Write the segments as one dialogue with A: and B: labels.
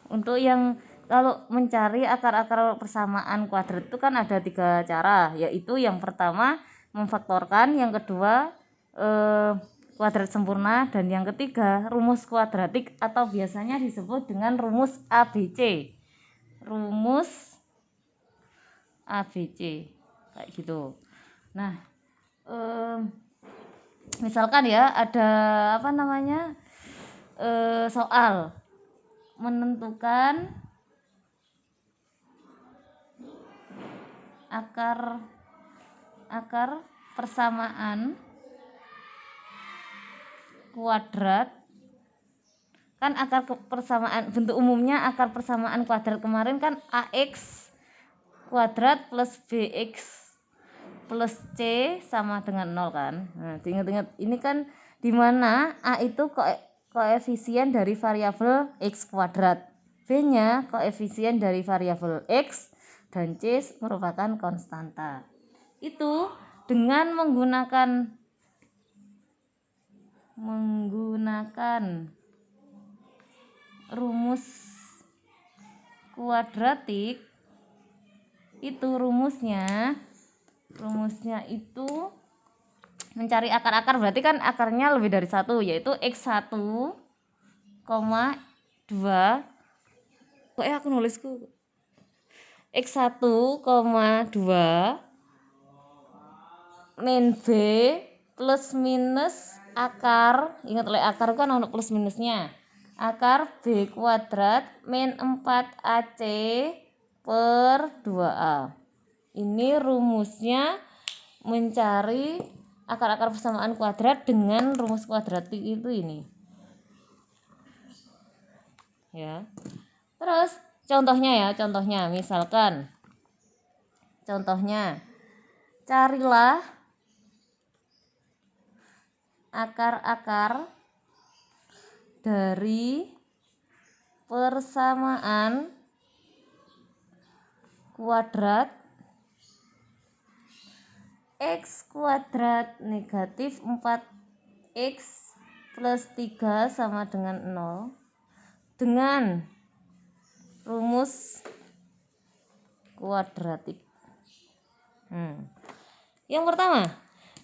A: Untuk yang kalau mencari akar-akar persamaan kuadrat itu kan ada 3 cara, yaitu yang pertama memfaktorkan, yang kedua kuadrat sempurna, dan yang ketiga rumus kuadratik atau biasanya disebut dengan rumus ABC. Rumus ABC kayak gitu. Nah, misalkan ya ada soal menentukan akar persamaan kuadrat. Kan akar persamaan bentuk umumnya akar persamaan kuadrat kemarin kan AX kuadrat plus BX plus C sama dengan 0 kan. Nah, diingat-ingat ini kan dimana A itu koefisien dari variabel X kuadrat, B-nya koefisien dari variabel X, dan C merupakan konstanta. Itu dengan menggunakan rumus kuadratik. Itu rumusnya itu mencari akar-akar, berarti kan akarnya lebih dari 1, yaitu X1, 2 aku nulisku X1, 2 min B plus minus akar, ingat oleh akar kan untuk plus minusnya, akar B kuadrat min 4AC per 2A. Ini rumusnya mencari akar-akar persamaan kuadrat dengan rumus kuadratik itu ini. Ya. Terus contohnya misalkan carilah akar-akar dari persamaan kuadrat X kuadrat negatif 4X plus 3 sama dengan 0 dengan rumus kuadratik. Yang pertama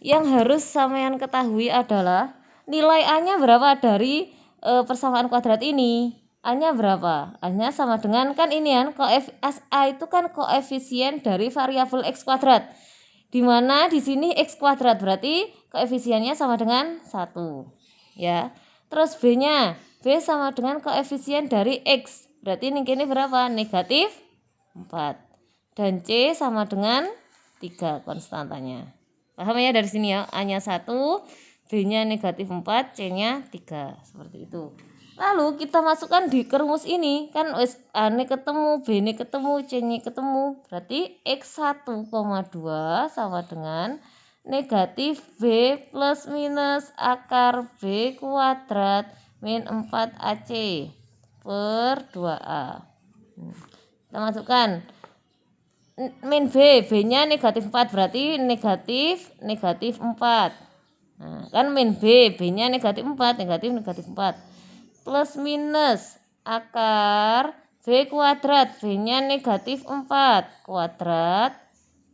A: yang harus sampean ketahui adalah nilai A-nya berapa dari persamaan kuadrat ini. A-nya berapa? A-nya sama dengan kan ini kan A itu kan koefisien dari variabel X kuadrat. Di mana di sini X kuadrat berarti koefisiennya sama dengan 1. Ya. Terus B-nya, B sama dengan koefisien dari X. Berarti ini berapa? Negatif 4. Dan C sama dengan 3 konstantanya. Paham ya dari sini ya? A-nya 1, B-nya negatif 4, C-nya 3. Seperti itu. Lalu kita masukkan di rumus ini. Kan A-nya ketemu, B-nya ketemu, C-nya ketemu. Berarti X1, 2 sama dengan negatif B plus minus akar B kuadrat min 4AC per 2A. Kita masukkan min B-nya negatif 4 berarti negatif 4. Nah, kan min B-nya negatif 4, negatif 4. Plus minus akar B kuadrat, B-nya negatif 4 kuadrat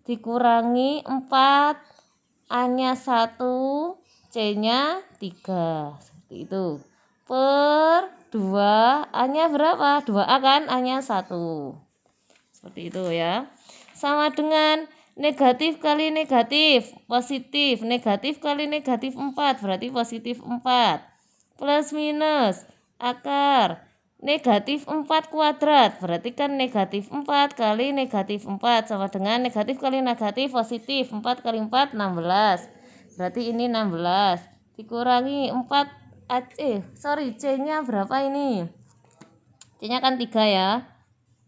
A: dikurangi 4, A-nya 1, C-nya 3. Seperti itu. Per 2, A-nya berapa? 2A kan, A-nya 1. Seperti itu ya. Sama dengan negatif kali negatif, positif. Negatif kali negatif 4, berarti positif 4. Plus minus akar negatif 4 kuadrat, berarti kan negatif 4 kali negatif 4 sama dengan negatif kali negatif positif. 4 kali 4, 16. Berarti ini 16. Dikurangi 4, C-nya berapa ini? C-nya kan 3 ya.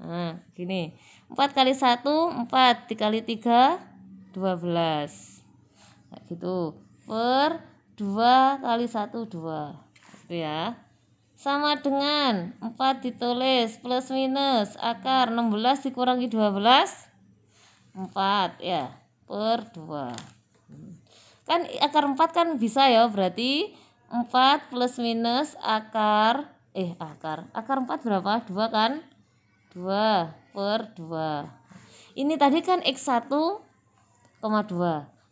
A: Nah, gini. 4 kali 1, 4. Dikali 3, 12. Nah, gitu. Per 2 kali 1, 2. Gitu ya. Sama dengan 4 ditulis plus minus akar 16 dikurangi 12, 4 ya. Per 2. Kan akar 4 kan bisa ya. Berarti 4 plus minus akar akar 4 berapa? 2 kan? 2/2. Ini tadi kan X1, 2.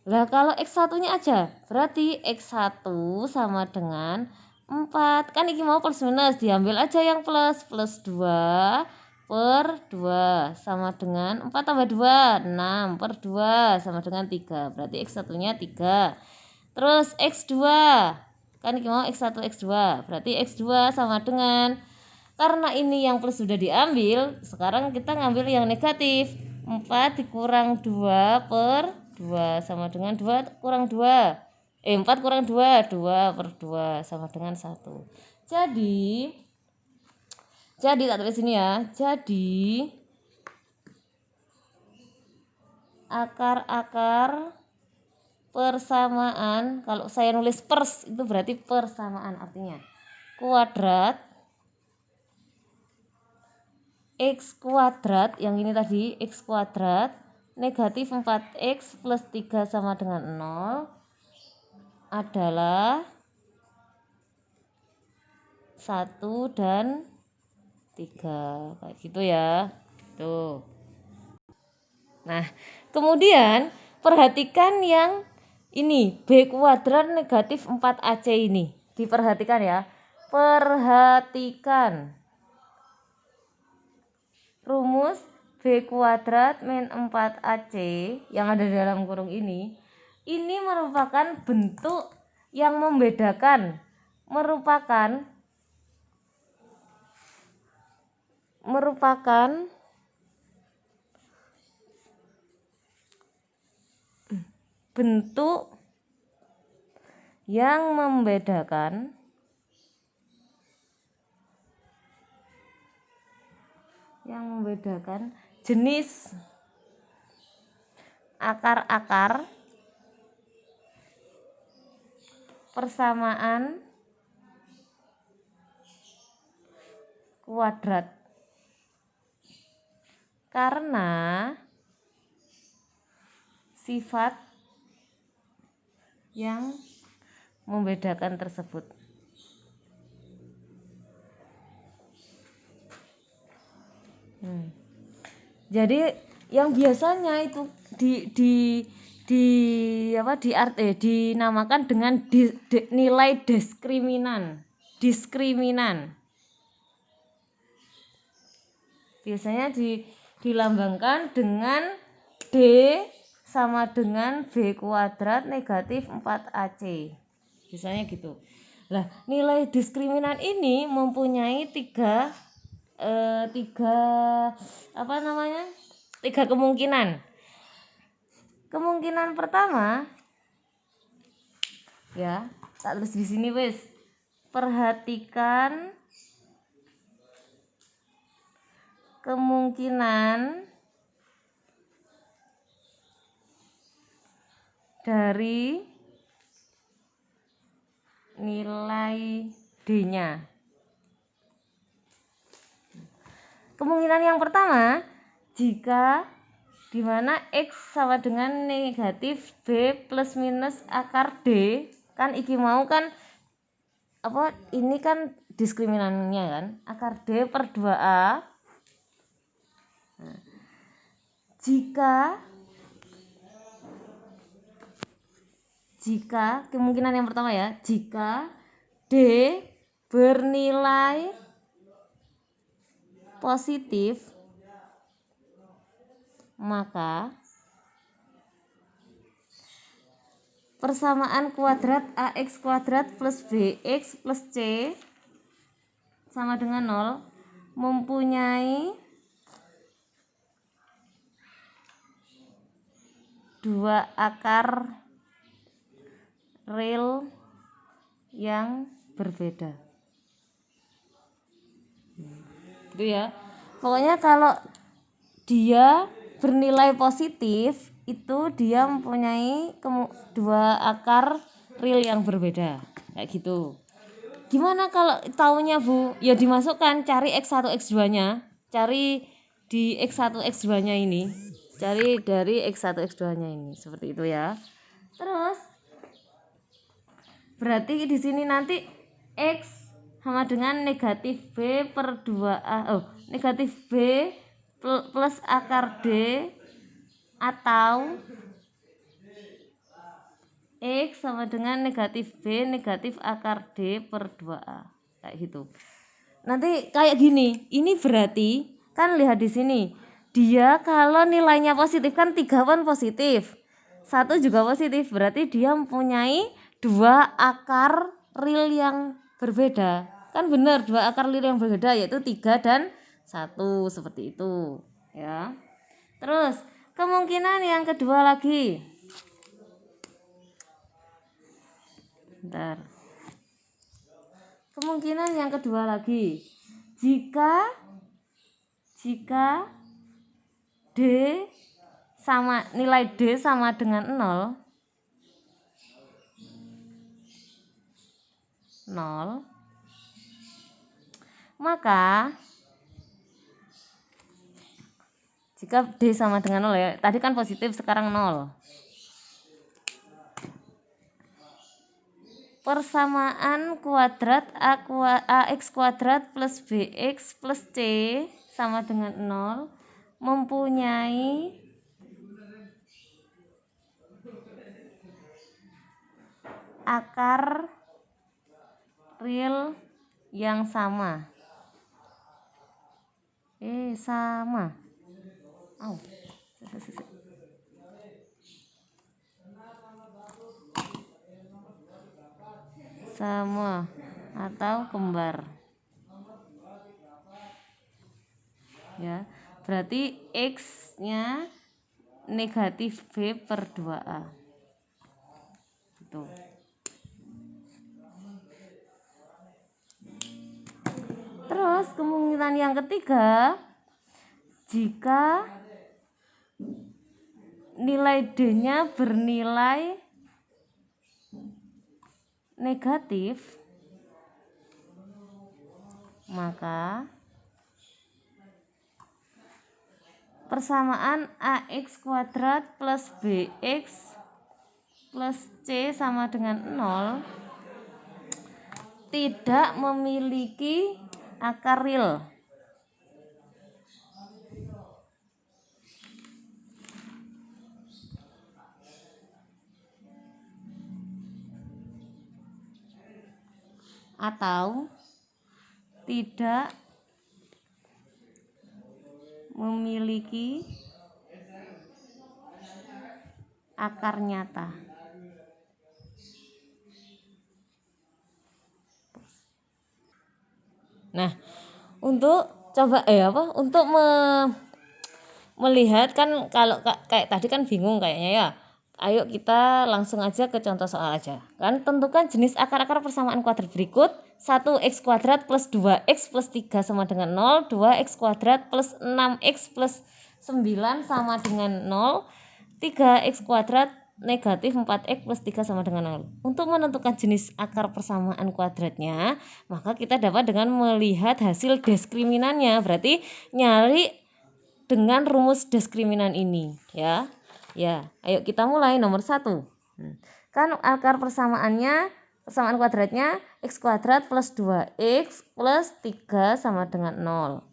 A: Lah kalau X1 nya aja berarti X1 sama dengan 4. Kan ini mau plus minus, diambil aja yang plus. Plus 2/2 sama dengan 4 tambah 2 6/2 sama dengan 3. Berarti X1 nya 3. Terus X2, kan ini mau X1 X2, berarti X2 sama dengan, karena ini yang plus sudah diambil, sekarang kita ngambil yang negatif. 4 dikurang 2/2 sama dengan 2 kurang 2. 4 kurang 2, 2/2 sama dengan 1. Jadi tak tulis ini ya. Jadi akar-akar persamaan, kalau saya nulis pers itu berarti persamaan, artinya kuadrat X kuadrat, yang ini tadi X kuadrat negatif 4X plus 3 sama dengan 0 adalah 1 dan 3, kayak gitu ya. Tuh. Nah, kemudian perhatikan yang ini B kuadrat negatif 4AC ini. Diperhatikan ya. Perhatikan rumus B kuadrat min 4AC yang ada dalam kurung ini merupakan bentuk yang membedakan, merupakan bentuk yang membedakan jenis akar-akar persamaan kuadrat, karena sifat yang membedakan tersebut. Jadi yang biasanya itu dinamakan dengan nilai diskriminan. Biasanya dilambangkan dengan D sama dengan B kuadrat negatif 4AC. Biasanya gitu. Nah, nilai diskriminan ini mempunyai tiga kemungkinan. Kemungkinan pertama ya, tak tulis di sini wes. Perhatikan kemungkinan dari nilai D-nya. Kemungkinan yang pertama, jika di mana X sama dengan negatif B plus minus akar D, kan iki mau kan ini kan diskriminannya kan, akar D per 2A. Nah, jika kemungkinan yang pertama ya, jika D bernilai positif, maka persamaan kuadrat AX kuadrat plus BX plus C sama dengan 0 mempunyai dua akar real yang berbeda. Gitu ya. Pokoknya kalau dia bernilai positif itu dia mempunyai dua akar real yang berbeda. Kayak gitu. Gimana kalau taunya Bu? Ya dimasukkan, cari X1 X2-nya. Cari di X1 X2-nya ini. Cari dari X1 X2-nya ini. Seperti itu ya. Terus berarti di sini nanti X sama dengan negatif B per 2A. Negatif B plus akar D atau X sama dengan negatif B negatif akar D per 2A. Kayak gitu. Nanti kayak gini. Ini berarti kan lihat di sini. Dia kalau nilainya positif kan 3 kan positif. 1 juga positif. Berarti dia mempunyai 2 akar real yang berbeda. Kan benar 2 akar real yang berbeda yaitu 3 dan 1 seperti itu, ya. Terus kemungkinan yang kedua lagi. Bentar. Kemungkinan yang kedua lagi. Jika D sama nilai D sama dengan 0, maka jika D sama dengan 0 ya, tadi kan positif sekarang 0. Persamaan kuadrat AX kuadrat plus BX plus C sama dengan 0 mempunyai akar real yang sama. Sama. Sama atau kembar. Ya, berarti X-nya negatif B per 2A. Gitu. Terus kemungkinan yang ketiga, jika nilai D-nya bernilai negatif, maka persamaan AX kuadrat plus BX plus C sama dengan 0 tidak memiliki akar real. Atau tidak memiliki akar nyata. Nah, untuk coba untuk melihat kan kalau kayak tadi kan bingung kayaknya ya. Ayo kita langsung aja ke contoh soal aja. Kan tentukan jenis akar-akar persamaan kuadrat berikut. 1x kuadrat plus 2x plus 3 sama dengan 0. 2x kuadrat plus 6x plus 9 sama dengan 0. 3x kuadrat negatif 4x plus 3 sama dengan 0. Untuk menentukan jenis akar persamaan kuadratnya, maka kita dapat dengan melihat hasil diskriminannya. Berarti nyari dengan rumus diskriminan ini, ya. Ya, ayo kita mulai nomor 1. Kan akar persamaan kuadratnya x kuadrat plus 2x plus 3 sama dengan 0.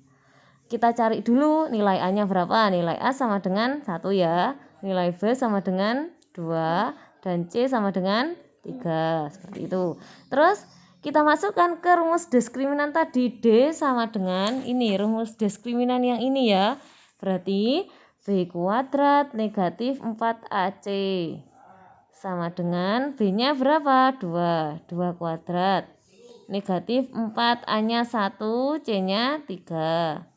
A: Kita cari dulu nilai A-nya berapa. Nilai A sama dengan 1 ya. Nilai B sama dengan 2 dan C sama dengan 3. Seperti itu. Terus kita masukkan ke rumus diskriminan tadi. D sama dengan ini, rumus diskriminan yang ini ya. Berarti B kuadrat negatif 4AC sama dengan B-nya berapa? 2. 2 kuadrat negatif 4, A-nya 1, C-nya 3.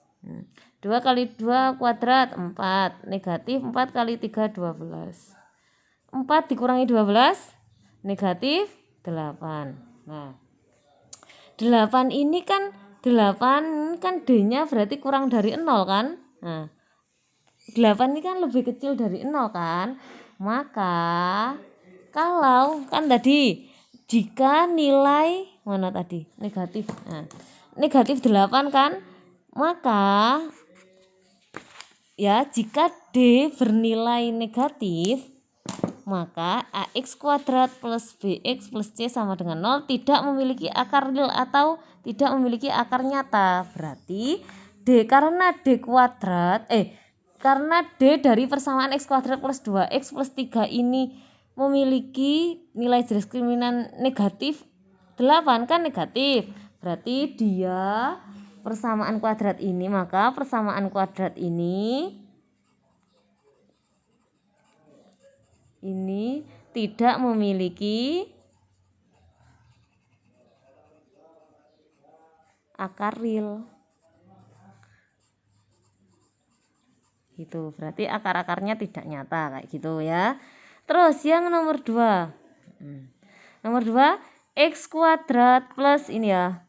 A: 2 kali 2 kuadrat 4, negatif 4 kali 3 12. 4 dikurangi 12 negatif 8. Nah, 8 ini kan 8 kan D-nya berarti kurang dari 0 kan? Nah, 8 ini kan lebih kecil dari 0 kan? Maka kalau kan tadi jika nilai mana tadi? Negatif. Nah, negatif 8 kan? Maka ya jika D bernilai negatif, maka AX kuadrat plus BX plus C sama dengan 0 tidak memiliki akar real atau tidak memiliki akar nyata. Berarti karena D dari persamaan X kuadrat plus 2X plus 3 ini memiliki nilai diskriminan negatif 8 kan negatif. Berarti dia persamaan kuadrat ini, maka persamaan kuadrat ini tidak memiliki akar real. Gitu. Berarti akar-akarnya tidak nyata kayak gitu ya. Terus yang nomor 2. Nomor 2, X kuadrat plus ini ya.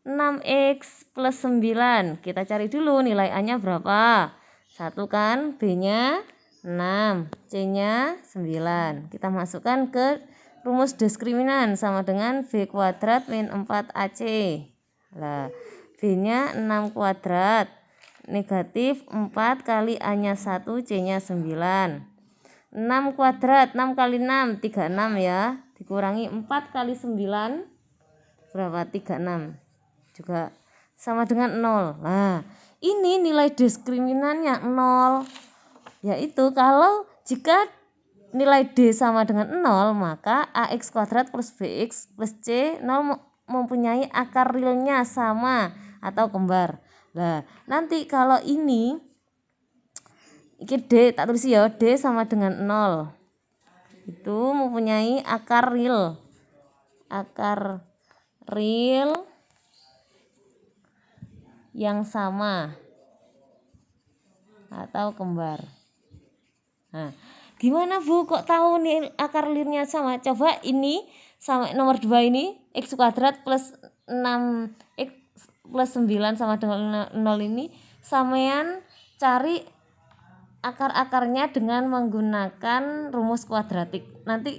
A: 6X plus 9. Kita cari dulu nilai A-nya berapa. 1 kan, B-nya 6, C-nya 9. Kita masukkan ke rumus diskriminan sama dengan B kuadrat min 4AC. Nah, B-nya 6 kuadrat negatif 4 kali A-nya 1, C-nya 9. 6 kuadrat, 6 kali 6, 36 ya. Dikurangi 4 kali 9, berapa? 36. Juga sama dengan 0. Nah, ini nilai diskriminannya 0. Yaitu kalau jika nilai D sama dengan 0, maka AX kuadrat plus BX plus C 0 mempunyai akar realnya sama atau kembar. Nah, nanti kalau ini D, tak tulis ya, D sama dengan 0. Itu mempunyai akar real. Akar real yang sama atau kembar. Nah, gimana Bu kok tahu nih akar realnya sama? Coba ini sama nomor 2 ini X kuadrat plus 6X plus 9 sama dengan 0 ini sampean cari akar-akarnya dengan menggunakan rumus kuadratik. Nanti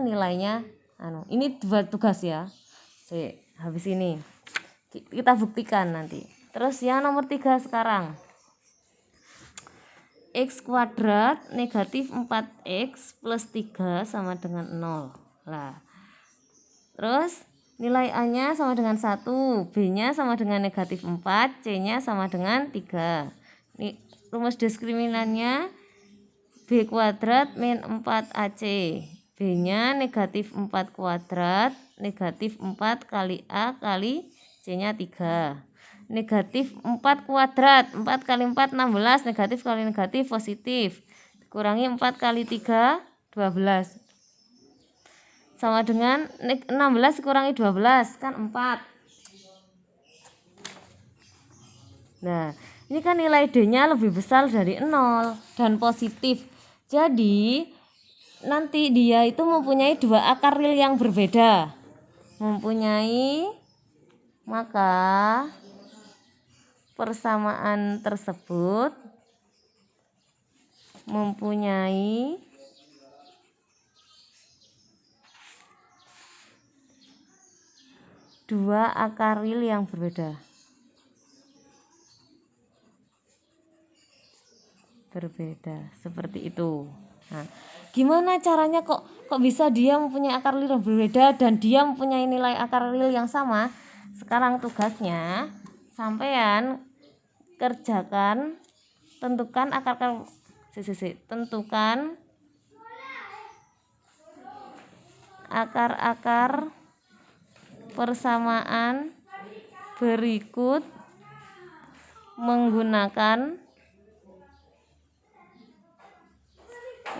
A: nilainya ini 2 tugas ya. Habis ini kita buktikan nanti. Terus yang nomor 3 sekarang. X kuadrat negatif 4X plus 3 sama dengan 0. Nah, terus nilai A-nya sama dengan 1, B-nya sama dengan negatif 4, C-nya sama dengan 3. Ini rumus diskriminannya B kuadrat min 4AC. B-nya negatif 4 kuadrat, negatif 4 kali A kali C-nya 3. Negatif 4 kuadrat, 4 kali 4 16, negatif kali negatif positif. Kurangi 4 kali 3 12. Sama dengan 16 dikurangi 12 kan 4. Nah, ini kan nilai D-nya lebih besar dari 0 dan positif. Jadi nanti dia itu mempunyai 2 akar real yang berbeda. Maka persamaan tersebut mempunyai dua akar real yang berbeda. Seperti itu. Nah, gimana caranya kok bisa dia mempunyai akar real yang berbeda dan dia mempunyai nilai akar real yang sama? Sekarang tugasnya sampean kerjakan, tentukan akar-akar persamaan berikut menggunakan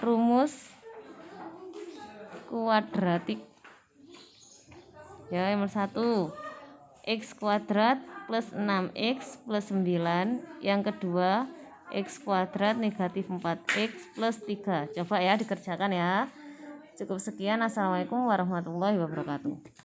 A: rumus kuadratik. Ya, nomor 1 X kuadrat plus 6X plus 9. Yang kedua X kuadrat negatif 4X plus 3. Coba ya dikerjakan ya. Cukup sekian. Assalamualaikum warahmatullahi wabarakatuh.